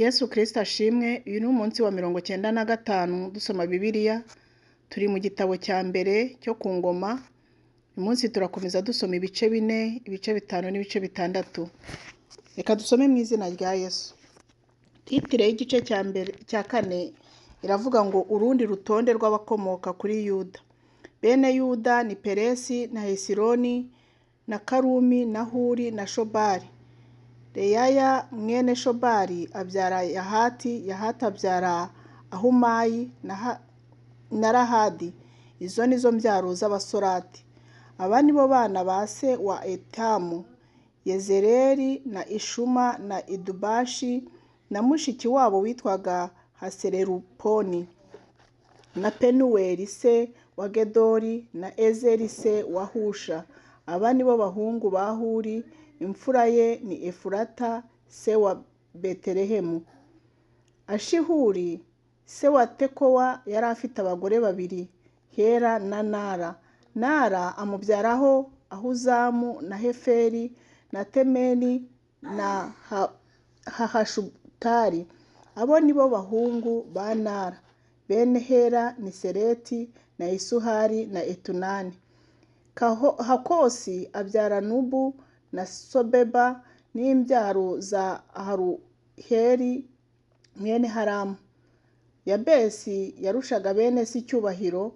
Yesu Kristo ashimwe. Uyu ni umunsi wa 95 dusoma Bibiliya. Turi mu gitabo cya mbere cyo ku Ngoma. Uyu munsi turakomeza dusoma ibice 4, ibice 5 n'ibice 6. Reka dusome mu izina rya Yesu. Titire y'igice cya 4 iravuga ngo urundi rutonde rw'abakomoka kuri Yuda. Bene Yuda ni Peresi na Hesironi na Karumi na Huri na Shobali. Reyaya mwene Shobali abyara Yahati, Yahati abyara Ahumayi na Rahadi. Izo nizo mbyaro z'Abasorati. Aba ni bo bana ba se wa Etamu, Yezereli na Ishuma na Idubashi na mushiki wabo witwaga Hasereruponi, na Penuweli se wa Gedori na Ezeri se wa Husha. Aba ni bo bahungu ba Huri. Imfura ye ni Efurata se wa Betelehemu. Ashihuri se wa Tekowa yari afite abagore babiri, Hera na Nara. Nara amubyaraho Ahuzamu na Heferi na Temeni na Hahashutari. Abo ni bo bahungu ba Nara. Bene Hera ni Sereti na Isuhari na Etunani. Hakosi abyara Nubu na Sobeba n'imbyaro za Haruheri mwene Haramu. Yabesi yarushaga bene se icyubahiro,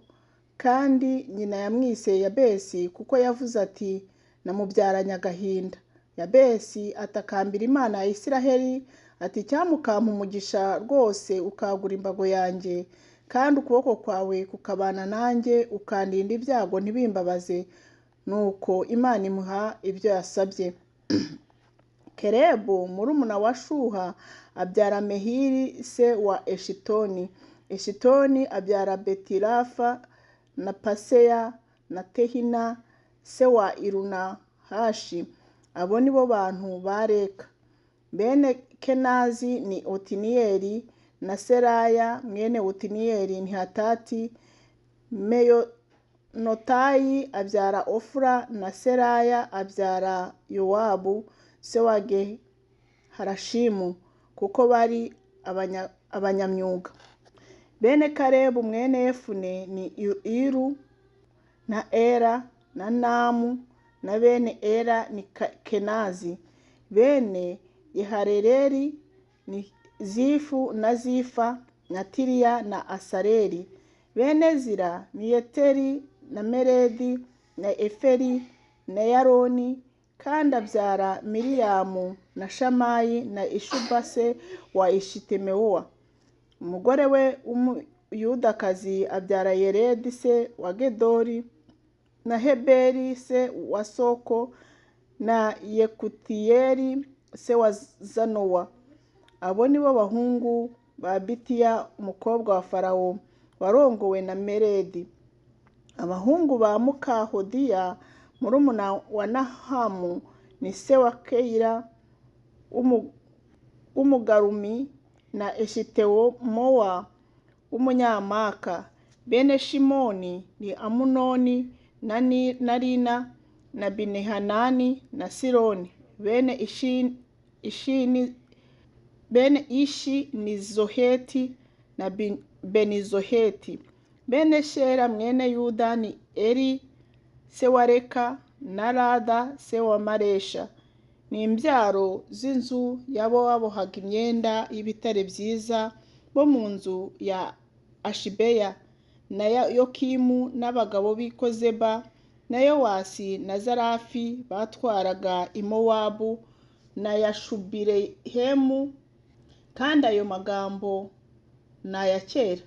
kandi nyina yamwise Yabesi kuko yavuze ati namubyaranye agahinda. Yabesi atakambira Imana ya Isiraheli ati cyamukampa umugisha rwose ukagura imbago yanjye, kandi ukuboko kwawe kukabana nanjye ukandinda ibyago ntibimbabaze. Nuko Imana imuha ibyo yasabye. Kerebu murumuna wa Shuha abyara Mehiri se wa Eshitoni. Eshitoni abyara Betirafa na Paseya na Tehina se wa Irunahashi. Abo ni bo bantu ba Reka. Bene Kenazi ni Otiniyeli na Seraya mwene Otiniyeli ni Hatati. Notayi abyara Ofura na Seraya abyara Yowabu se wa Harashimu kuko bari abanyamyuga. Bene Karebu mwene Yefune ni Iru na Era na Namu, na bene Era ni Kenazi. Bene Yeharereri ni Zifu na Zifa na Tiriya na Asareli. Bene Zira ni Yeteri na Meredi na Eferi na Yaroni, kandi abyara Miriyamu na Shamayi na Ishuba se wa Ishitemewa. Umugore we w'Umuyudakazi abyara Yeredi se wa Gedori na Heberi se wa Soko na Yekutiyeli se wa Zanowa. Abo ni bo bahungu ba Bitiya umukobwa wa Farawo warongowe na Meredi. Abahungu ba Mukahodiya murumuna wa Nahamu ni se wa Keira w'Umugarumi na Eshitemowa w'Umunyamaka. Bene Shimoni ni Amunoni na Rina na Binehanani na Sironi. Bene Ishi ni Zoheti na Benizoheti. Bene Shera mwene Yuda ni Eri se wa Reka na Rada se wa Maresha. Ni imbyaro z'inzu yabo babohaga imyenda y'ibitare byiza bo mu nzu ya Ashibeya na Yokimu n'abagabo b'i Kozeba na Yowasi na Zarafi batwaraga i Mowabu na Yashubirehemu. Kandi ayo magambo ni aya kera.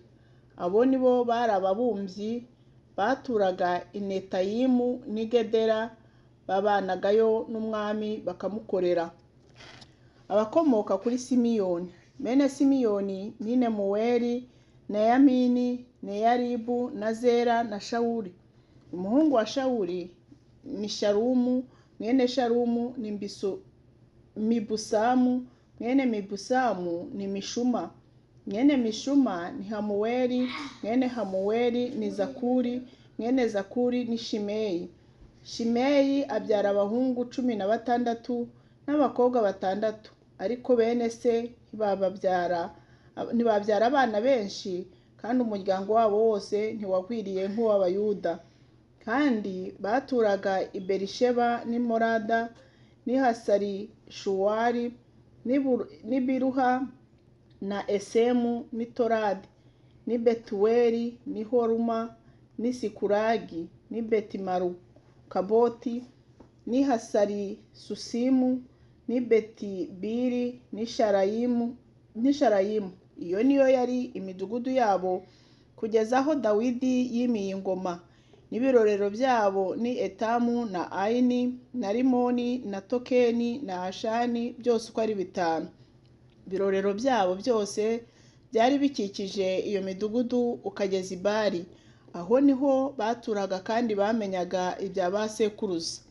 Abo ni bo bari ababumbyi baturaga Inetayimu n'i Gedera, babanagayo n'umwami bakamukorera. Abakomoka kuri Simiyoni. Bene Simiyoni ni Nemuweli na Yamini na Yaribu na Zera na Shawuli. Umuhungu wa Shawuli ni Shalumu mwene Shalumu ni Mibusamu mwene Mibusamu ni Mishuma. Mwene Mishuma ni Hamuweli mwene Hamuweli ni Zakuri mwene Zakuri ni Shimeyi. Shimeyi abyara abahungu 16 n'abakobwa 6. ariko bene se ntibabyara abana benshi, kandi umuryango wabo wose ntiwagwiriye nk'uw'Abayuda. Kandi baturaga i Berisheba n'i Molada n'i Hasari Shuwali n'i Biruha na Esemu n'i Toradi n'i Betuweli n'i Horuma n'i Sikulagi n'i Betimarukaboti n'i Hasari Susimu n'i Betibiri n'i Sharayimu. Iyo niyo yari imidugudu yabo kugeza aho Dawidi yimiye ingoma. N'ibirorero byabo ni Etamu na Ayini na Rimoni na Tokeni na Ashani, byose uko ari 5. Ibirorero byabo byose byari bikikije iyo midugudu ukageza Ibari. Aho niho baturaga kandi bamenyaga ibya ba sekuruza.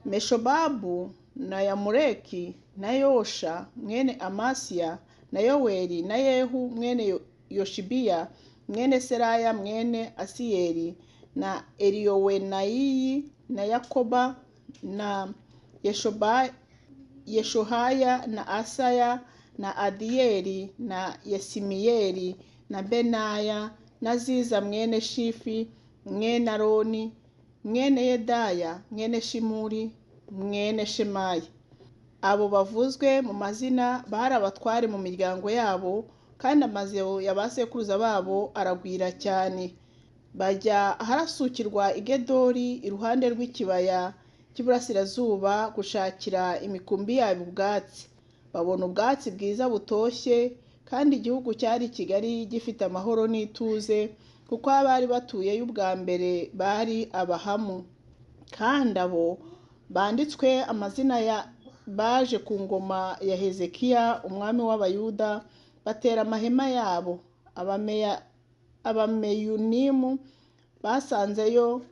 Meshobabu na Yamuleki na Yosha mwene Amasiya na Yoweli na Yehu mwene Yoshibiya mwene Seraya mwene Asiyeli na Eliyowenayi na Yakoba na Yeshohaya na Asaya na Adiyeli na Yesimiyeli na Benaya na Ziza mwene Shifi mwene Aroni mwene Yedaya mwene Shimuri mwene Shemaya. Abo bavuzwe mu mazina bari abatware mu miryango yabo, kandi amazu ya ba sekuruza babo aragwira cyane. Bajya harasukirwa i Gedori iruhande rw'ikibaya cy'iburasirazuba gushakira imikumbi yabo ubwatsi. Babona ubwatsi bwiza butoshye, kandi igihugu cyari kigari gifite amahoro n'ituze, kuko abari batuyeyo ubwa mbere bari Abahamu. Kandi abo banditswe amazina baje ku ngoma ya Hezekiya umwami w'Abayuda, batera amahema yabo. Abameyunimu basanzeyo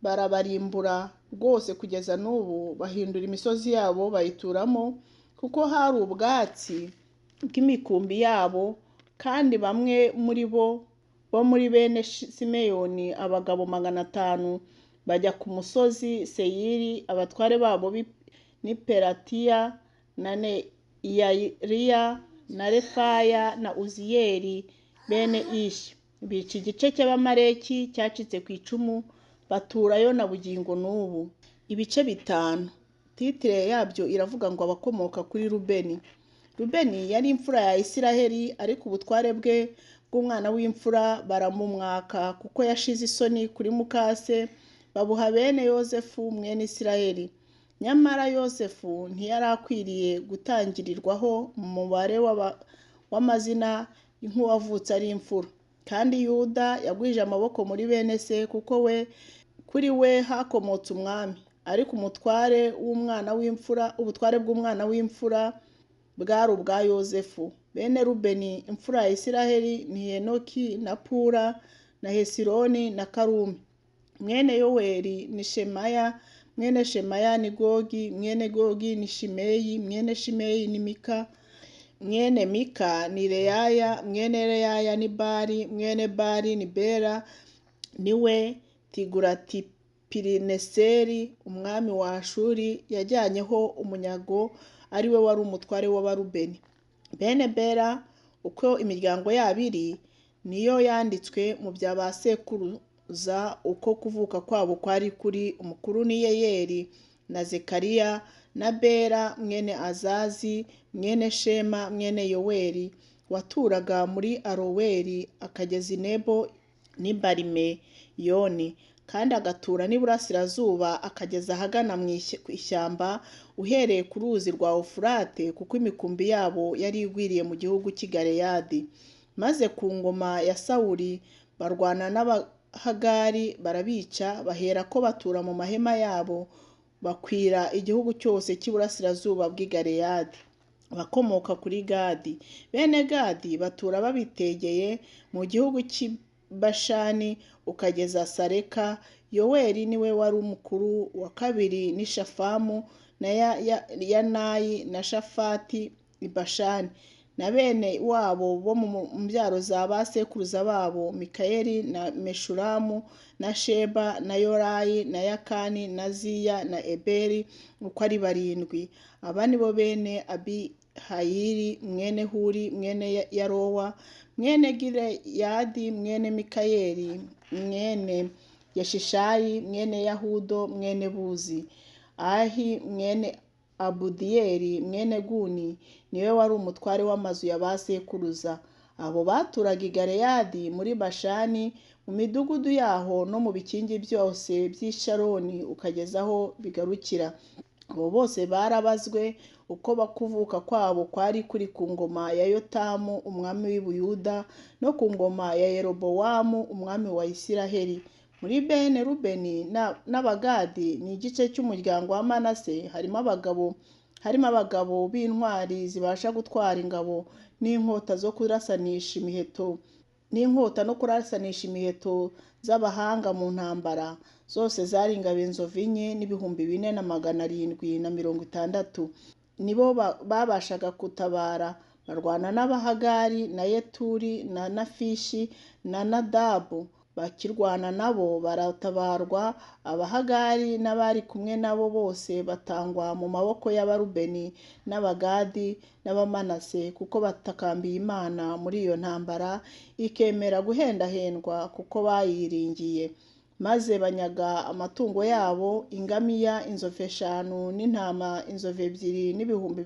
barabarimbura rwose, kugeza n'ubu bahindura imisozi yabo bayituramo, kuko hari ubwatsi bw'imikumbi yabo. Kandi bamwe muri bo muri bene Simeyoni, abagabo 500, bajya ku musozi Seyiri. Abatware babo ni Peratiya na Neyariya na Refaya na Uziyeli bene Ishi. Bica igice cy'Abamaleki cyacitse ku icumu, baturayo na bugingo n'ubu. Ibice 5. Titire yabyo iravuga ngo abakomoka kuri Rubeni. Rubeni yari imfura ya Isiraheli, ariko ubutware bwe bw'umwana w'imfura baramumwaka, kuko yashize isoni kuri mukase, babuha bene Yosefu mwene Isiraheli. Nyamara Yosefu ntiyari akwiriye gutangirirwaho mu mubare w'amazina nk'uwavutse ari imfura. Kandi Yuda yagwije amaboko muri bene se, kuko kuri we hakomotse umwami. Ariko ubutware bw'umwana w'imfura bwari ubwa Yosefu. Bene Rubeni imfura ya Isiraheli ni Henoki na Pura na Hesironi na Karumi. Mwene Yoweli ni Shemaya mwene Shemaya ni Gogi mwene Gogi ni Shimeyi mwene Shimeyi ni Mika mwene Mika ni Reyaya mwene Reyaya ni Bari mwene Bari ni Bera niwe Tigurati-Pileneseri umwami wa Ashuri yajyanyeho umunyago, ari we wari umutware w'Abarubeni. Bene Bera uko imiryango yabo iri niyo yanditswe mu bya ba sekuruza uko kuvuka kwabo kwari kuri. Umukuru ni Yeyeli na Zekariya na Bera mwene Azazi mwene Shema mwene Yoweli, waturaga muri Aroweri akageza i Nebo n'i Barimeyoni, kandi agatura n'iburasirazuba akageza ahagana mu ishyamba uhereye ku ruzi rwa Ufurate, kuko imikumbi yabo yari igwiriye mu gihugu cy'i Galeyadi. Maze ku ngoma ya Sawuli barwana n'Abahagari barabica, baherako batura mu mahema yabo, bakwira igihugu cyose cy'iburasirazuba bw'i Galeyadi. Abakomoka kuri Gadi. Bene Gadi batura babitegeye mu gihugu cy'i Bashani ukageza Sareka. Yoweli niwe wari umukuru, wa kabiri ni Shafamu na Yanayi na Shafati i Bashani, na bene wabo bo mu mbyaro za ba sekuruza babo Mikayeli na Meshulamu na Sheba na Yorayi na Yakani na Ziya na Eberi, uko ari 7. Aba ni bo bene Hayiri mwene Huri mwene Yarowa mwene Gileyadi mwene Mikayeli mwene Yeshishayi mwene Yahudo mwene Buzi. Ahi mwene Abudiyeli mwene Guni niwe wari umutware w'amazu ya ba sekuruza. Abo baturaga i Galeyadi muri Bashani mu midugudu yaho no mu bikingi byose by'i Sharoni ukageza aho bigarukira. Abo bose barabazwe uko bakuvuka kwabo kwari kuri ku ngoma ya Yotamu umwami w'i Buyuda no ku ngoma ya Yerobowamu umwami wa Isiraheli. Muri Bene Rubeni n'Abagadi ni igice cy'umuryango wa Manase harimo abagabo b'intwari zibasha gutwara ingabo n'inkota no kurasanisha imiheto z'abahanga mu ntambara. Zose zari ingabo inzovu 4 n'ibihumbi 4,760. Nibo babashaga kutabara barwana n'Abahagari na Yeturi na Nafishi na Nadabu. Bakirwana nabo baratabarwa. Abahagari n'abari kumwe nabo bose batangwa mu maboko y'Abarubeni n'Abagadi n'Abamanase kuko batakambiye Imana muri iyo ntambara ikemera guhendahendwa kuko bayiringiye. Maze banyaga amatungo yabo, ingamiya inzovu 5 n'intama inzovu 2 n'ibihumbi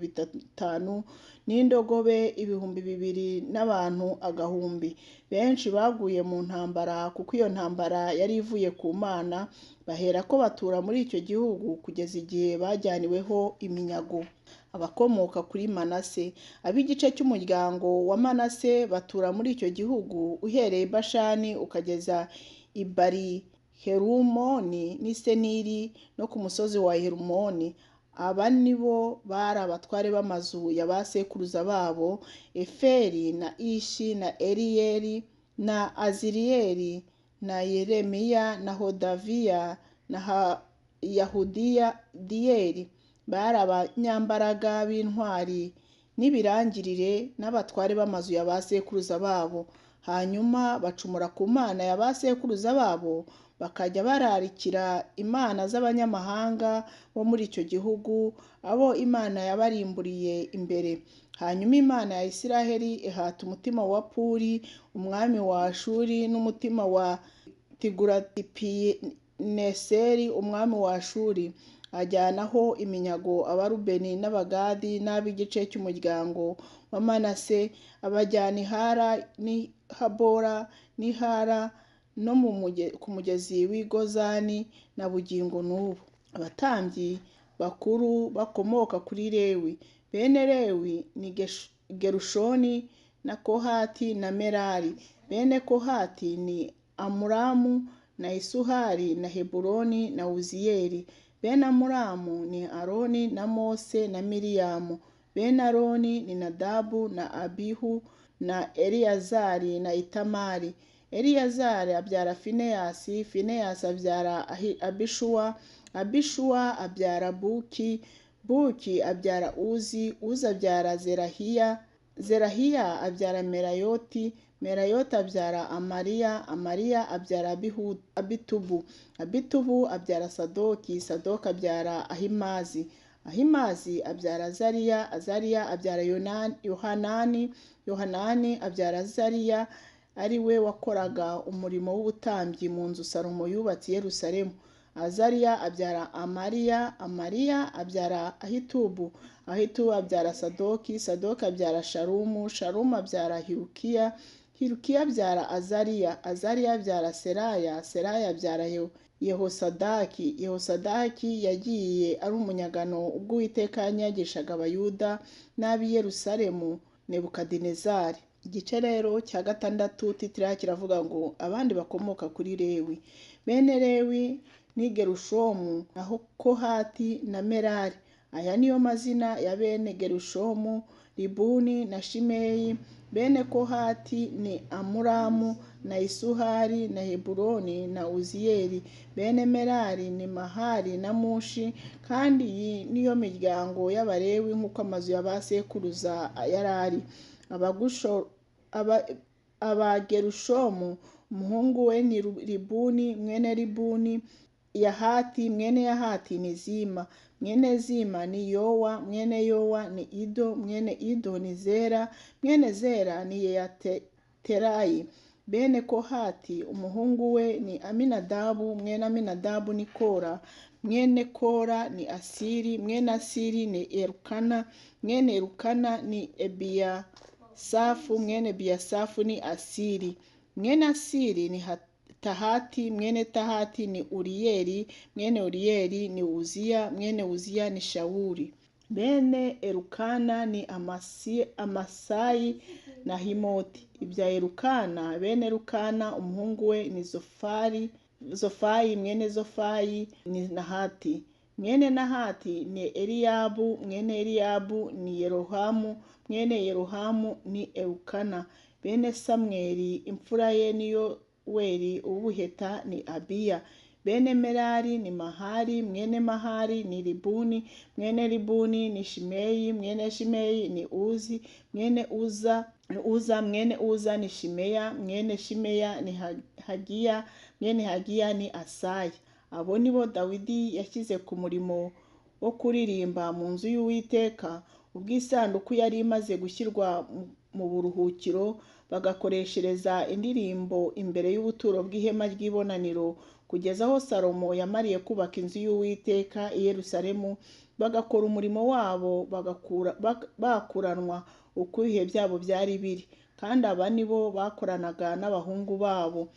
5 n'indogobe 2,000 n'abantu 1,000. Benshi baguye mu ntambara kuko iyo ntambara yari ivuye ku Mana. Bahera ko batura muri icyo gihugu kugeza igihe bajyaniweho iminyago. Abakomoka kuri Manase. Ab'igice cy'umuryango wa Manase batura muri icyo gihugu uhereye Bashani ukageza i Bari Herumoni n'Iseniri no ku musozi wa Herumoni. Aba nibo bari abatware b'amazu ya ba sekuruza babo: Eferi na Ishi na Eliyeli na Aziriyeli na Yeremiya na Hodaviya na Yahudiyeli. Bari abanyambaraga b'intwari n'ibirangirire n'abatware b'amazu ya ba sekuruza babo. Hanyuma bacumura ku Mana ya ba sekuruza babo, bakajya bararikira imana z'abanyamahanga bo muri icyo gihugu, abo Imana yabarimburiye imbere. Hanyuma Imana ya Isiraheli ihata umutima wa Puri umwami wa Ashuri n'umutima wa Tiguratipineseri umwami wa Ashuri, ajyanaho iminyago Abarubeni n'Abagadi n'ab'igice cy'umuryango wa Manase, abajyana Ihara n'Ihabora n'Ihara no ku mugezi w'i Gozani na bugingo n'ubu. Abatambyi bakuru bakomoka kuri Lewi. Bene Lewi ni Gerushoni na Kohati na Merari. Bene Kohati ni Amuramu na Isuhari na Heburoni na Uziyeli. Bene Amuramu ni Aroni na Mose na Miriyamu. Bene Aroni ni Nadabu na Abihu na Eliyazari na Itamari. Eliyazari abyara Fineyasi, Fineyasi abyara Abishuwa, Abishuwa abyara Buki, Buki abyara Uzi, Uzi abyara Zerahiya, Zerahiya abyara Merayoti, Merayoti abyara Amariya, Amariya abyara Abitubu, Abitubu abyara Sadoki, Sadoki abyara Ahimazi, Ahimazi abyara Azariya, Azariya abyara Yohanani, Yohanani abyara Azariya ari we wakoraga umurimo w'ubutambyi mu nzu Salomo yubatse i Yerusalemu. Azariya abyara Amariya, Amariya abyara Ahitubu, Ahitubu abyara Sadoki, Sadoki abyara Shalumu, Shalumu abyara Hilukiya, Hilukiya abyara Azariya, Azariya abyara Seraya, Seraya abyara Yehosadaki, Yehosadaki yagiye ari umunyagano ubwo Uwiteka yanyagishaga Abayuda n'ab'i Yerusalemu Nebukadinezari. Igice rero cya 6 titira kiravuga ngo abandi bakomoka kuri Lewi. Bene Lewi ni Gerushomu na Kohati na Merari. Aya niyo mazina ya bene Gerushomu, Libuni na Shimeyi. Bene Kohati ni Amuramu na Isuhari na Heburoni na Uziyeli. Bene Merari ni Mahari na Mushi. Kandi iyi niyo miryango y'Abalewi nk'uko amazu ya ba sekuruza yarari. Aba Gerushomu umuhungu we ni Libuni mwene Libuni Yahati, mwene Yahati ni Zima, mwene Zima ni Yowa, mwene Yowa ni Ido, mwene Ido ni Zera, mwene Zera ni Yeterayi. Bene Kohati umuhungu we ni Aminadabu, mwene Aminadabu ni Kora, mwene Kora ni Asiri, mwene Asiri ni Elukana, mwene Elukana ni Ebiyasafu, mwene Ebiyasafu ni Asiri, mwene Asiri ni Tahati, mwene Tahati ni Uriyeli, mwene Uriyeli ni Uziya, mwene Uziya ni Shawuli. Bene Elukana ni Amasayi na Himoti. Ibya Elukana, bene Elukana umuhungu we ni Zofayi, mwene Zofayi ni Nahati, mwene Nahati ni Eliyabu, mwene Eliyabu ni Yerohamu, mwene Yerohamu ni Elukana. Bene Samweli imfura ye ni Yoweli, ubuheta ni Abiya. Bene Merari ni Mahari, mwene Mahari ni Libuni, mwene Libuni ni Shimeyi, mwene Shimeyi ni Uzi, mwene Uza, mwene Uza ni Shimeya, mwene Shimeya ni Hagiya, mwene Hagiya ni Asaya. Abo nibo Dawidi yashyize ku murimo wo kuririmba mu nzu y'Uwiteka, ubwo isanduku yari imaze gushyirwa mu buruhukiro, bagakoreshereza indirimbo imbere y'ubuturo bw'ihema ry'ibonaniro, kugeza aho Salomo yamariye kubaka inzu y'Uwiteka i Yerusalemu. Bagakora umurimo wabo bakuranwa uko ibihe byabo byari biri, kandi aba nibo bakoranaga n'abahungu babo.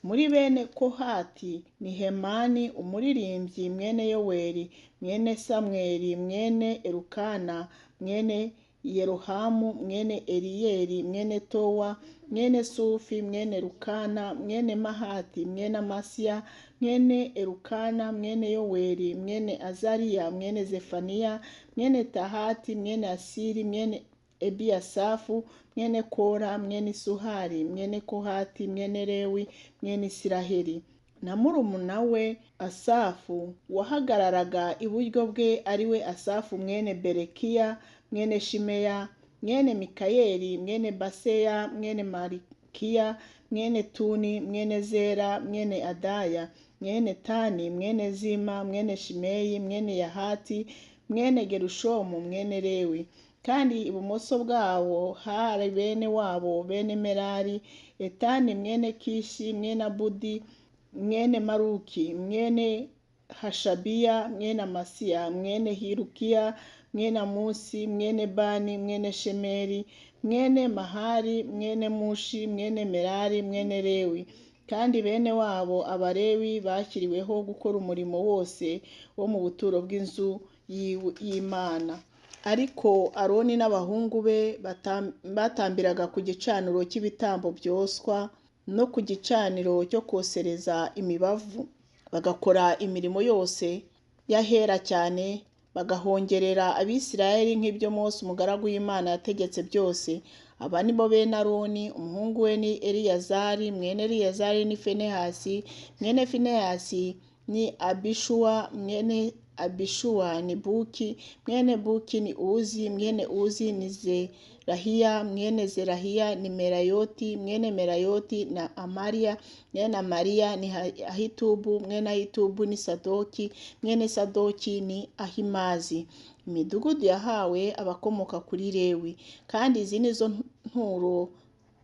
Muri bene Kohati ni Hemani umuririmbyi, mwene Yoweli, mwene Samweli, mwene Elukana, mwene Yerohamu, mwene Eliyeli, mwene Towa, mwene Sufi, mwene Elukana, mwene Mahati, mwene Amasiya, mwene Elukana, mwene Yoweli, mwene Azariya, mwene Zefaniya, mwene Tahati, mwene Asiri, mwene Ebiyasafu, mwene Kora, mwene Suhari, mwene Kohati, mwene Lewi, mwene Isiraheli. Na murumuna we Asafu wahagararaga iburyo bwe ari we Asafu mwene Berekiya, mwene Shimeya, mwene Mikayeli, mwene Baseya, mwene Malikiya, mwene Tuni, mwene Zera, mwene Adaya, mwene Tani, mwene Zima, mwene Shimeyi, mwene Yahati, mwene Gerushomu, mwene Lewi. Kandi ibumoso bwabo hari bene wabo bene Merari, Etani mwene Kishi, mwene Abudi, mwene Maruki, mwene Hashabiya, mwene Amasiya, mwene Hirukiya, mwene Amusi, mwene Bani, mwene Shemeri, mwene Mahari, mwene Mushi, mwene Merari, mwene Lewi. Kandi bene wabo Abalewi bashyiriweho gukora umurimo wose wo mu buturo bw'inzu y'Imana. Ariko Aroni n'abahungu be batambiraga ku gicaniro cy'ibitambo byoswa no ku gicaniro cyo kosereza imibavu, bagakora imirimo yose y'ahera cyane, bagahongerera Abisirayeli nk'ibyo Mose umugaragu w'Imana yategetse byose. Aba nibo bene Aroni, umuhungu we ni Eliyazari, mwene Eliyazari ni Finehasi, mwene Finehasi ni Abishuwa, mwene Abishuwa ni Buki, mwene Buki ni Uzi, mwene Uzi ni Zerahiya, mwene Zerahiya ni Merayoti, mwene Merayoti na Amariya, mwene Amariya ni Ahitubu, mwene Ahitubu ni Sadoki, mwene Sadoki ni Ahimazi. Imidugudu yahawe abakomoka kuri Lewi, kandi izi ni zo nturo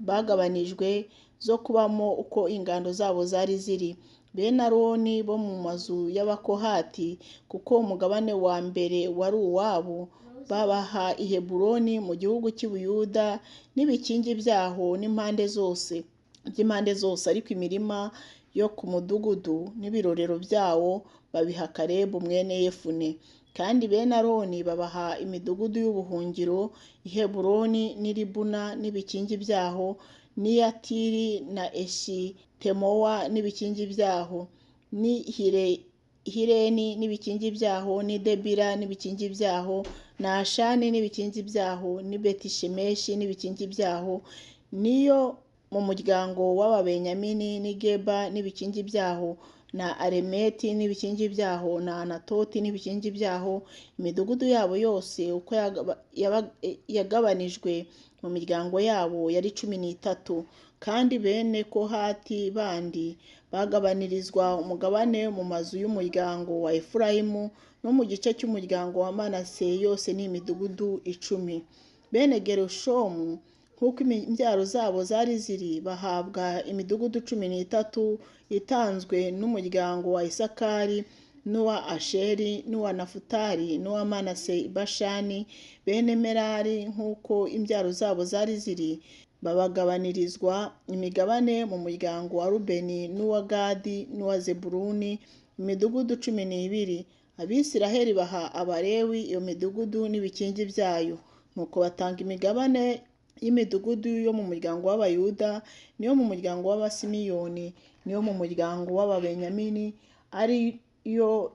bagabanijwe zo kubamo uko ingando zabo zari ziri. Bene Aroni bo mu mazu y'Abakohati, kuko umugabane wa mbere wari uwabo, babaha i Heburoni mu gihugu cy'Ubuyuda n'ibikingi byaho n'impande zose, ariko imirima yo ku mudugudu n'ibirorero byawo babiha Kalebu mwene Yefune. Kandi bene Aroni babaha imidugudu y'ubuhungiro i Heburoni n'i Libuna n'ibikingi byaho, n'i Yatiri na Eshitemowa n'ibikingi byaho, n'i Hireni n'ibikingi byaho, n'i Debira n'ibikingi byaho, na Ashani n'ibikingi byaho, n'i Betishemeshi n'ibikingi byaho, niyo mu muryango w'Ababenyamini, n'i Geba n'ibikingi byaho, na Alemeti n'ibikingi byaho, na Anatoti n'ibikingi byaho. Imidugudu yabo yose uko yagabanijwe mu miryango yabo yari 13, kandi bene Kohati bandi bagabanirizwa umugabane mu mazu y'umuryango wa Efurayimu no mu gice cy'umuryango wa Manase, yose ni imidugudu 10. Bene Gerushomu nk'uko imbyaro zabo zari ziri, bahabwa imidugudu 13 itanzwe n'umuryango wa Isakari n'uwa Asheri n'uwa Nafutali n'uwa Manase i Bashani. Bene Merari nk'uko imbyaro zabo zari ziri, babagabanirizwa imigabane mu muryango wa Rubeni n'uwa Gadi n'uwa Zebuluni, imidugudu 12. Abisiraheli baha Abalewi iyo midugudu n'ibikingi byayo. Nuko batanga imigabane y'imidugudu yo mu muryango w'Abayuda, niyo mu muryango w'Abasimiyoni, niyo mu muryango w'Ababenyamini, ariyo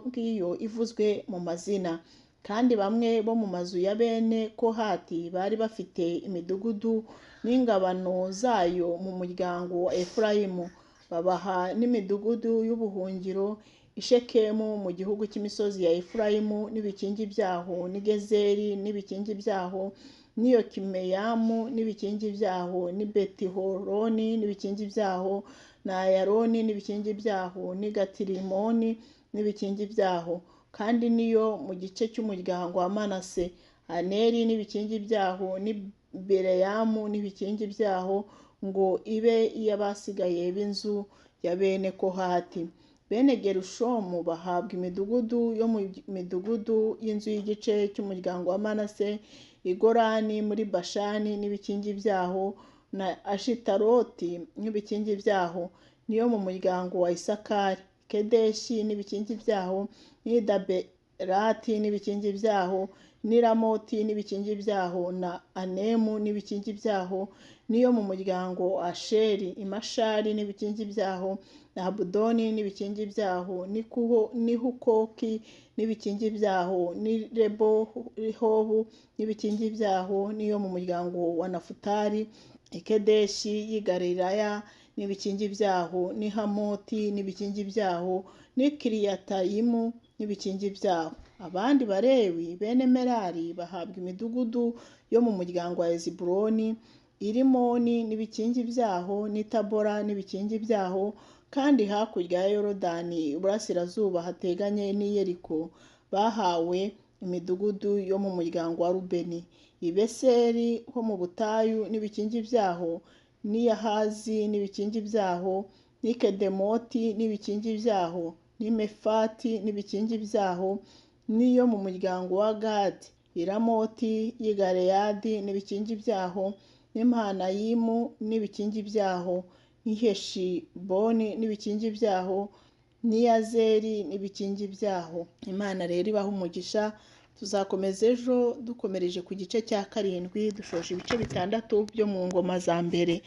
ngiyo ivuzwe mu mazina. Kandi bamwe bo mu mazu ya bene Kohati bari bafite imidugudu n'ingabano zayo mu muryango wa Efurayimu, babaha n'imidugudu y'ubuhungiro i Shekemu mu gihugu cy'imisozi ya Efurayimu n'ibikingi byaho, n'i Gezeri n'ibikingi byaho, n'i Yokimeyamu n'ibikingi byaho, n'i Betihoroni n'ibikingi byaho, na Ayaloni n'ibikingi byaho, n'i Gatirimoni n'ibikingi byaho. Kandi niyo mu gice cy'umuryango wa Manase, Aneri n'ibikingi byaho, n'i Bileyamu n'ibikingi byaho, ngo ibe iy'abasigaye b'inzu ya bene Kohati. Bene Gerushomu bahabwa imidugudu yo mu midugudu y'inzu y'igice cy'umuryango wa Manase, i Golani muri Bashani n'ibikingi byaho, na Ashitaroti n'ibikingi byaho, niyo mu muryango wa Isakari, Kedeshi n'ibikingi byaho, n'i Daberati n'ibikingi byaho, n'i Ramoti n'ibikingi byaho, na Anemu n'ibikingi byaho, niyo mu muryango wa Asheri, Imashari n'ibikingi byaho, na Abudoni n'ibikingi byaho, n'i Hukoki n'ibikingi byaho, n'i Rebohobu n'ibikingi byaho, niyo mu muryango wa Nafutali, i Kedeshi y'i Galilaya n'ibikingi byaho, n'i Hamoti n'ibikingi byaho, n'i Kiriyatayimu n'ibikingi byaho. Abandi Balewi bene Merari bahabwa imidugudu yo mu muryango wa Ezibuloni, i Rimoni n'ibikingi byaho, n'i Tabora n'ibikingi byaho, kandi hakurya ya Yorodani iburasirazuba hateganye n'i Yeriko bahawe imidugudu yo mu muryango wa Rubeni, i Beseri ho mu butayu n'ibikingi byaho, n'i Yahazi n'ibikingi byaho, n'i Kedemoti n'ibikingi byaho, n'i Mefati n'ibikingi byaho, niyo mu muryango wa Gadi, i Ramoti y'i Galeyadi n'ibikingi byaho, n'i Mahanayimu n'ibikingi byaho, n'i Heshiboni n'ibikingi byaho, n'i Yazeri n'ibikingi byaho. Imana rero ibaha umugisha. Tuzakomeza ejo dukomereje ku gice cya 7, dushoje ibice 6 byo mu ngoma za mbere.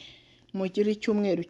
Mugire icyumweru